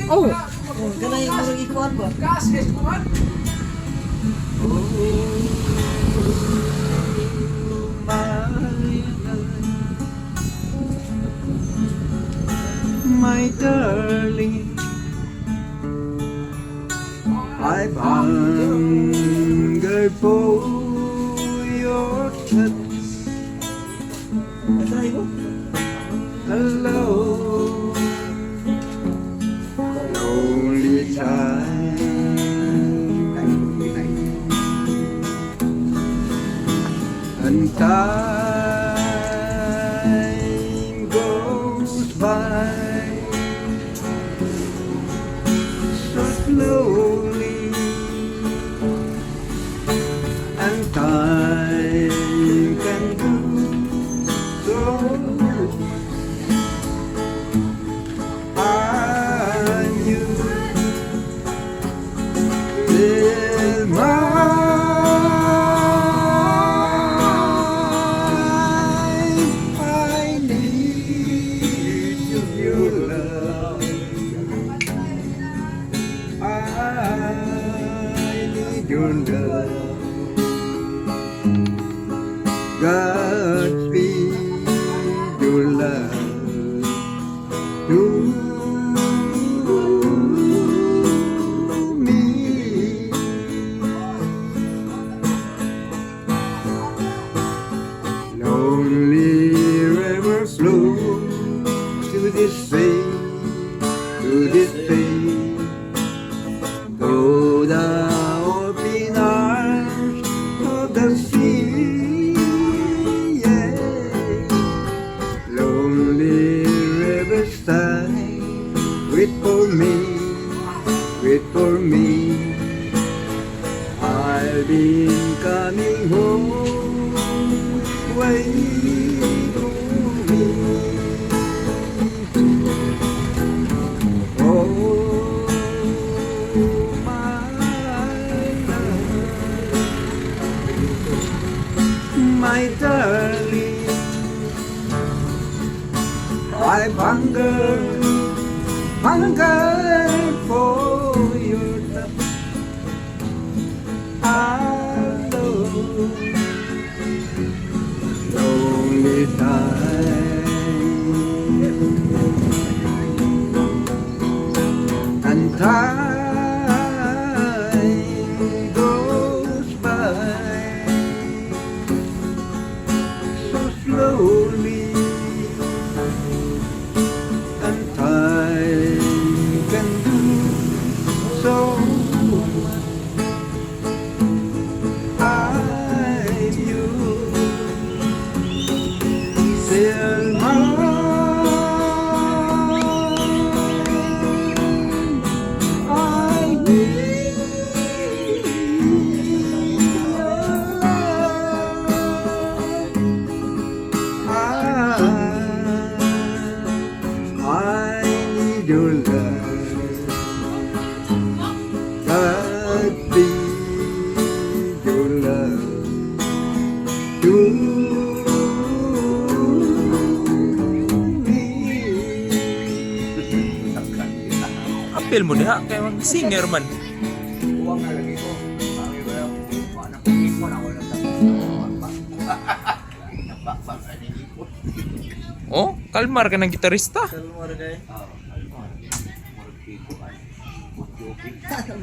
Oh. Kana yung murag ikuan ba? My darling, I've hungered for your touch. Try ko. Hello, lonely time. And time goes by so slowly, and time can do so. I knew in my I need your love. I need your love. Godspeed your love to me. Lonely river flow to this bay, to this bay. Though the open arms of the sea, yeah. Lonely riverside, wait for me, wait for me. I've been coming home, wait for me. Oh, my love, my darling, I've hungered for your touch. I know lonely time, and time goes by so slowly, and time can do so much. I knew till my I need your love. I need your love. God be your love to me. Apil mo diha kay mag singer man. Uwang na lagi ko. Kami ba yung anak ko ipon ako lang napakpak sa ipon. Oh, kalmar ka ng gitarista. Kalmar kay. Ah, ano? Murag ipon ay.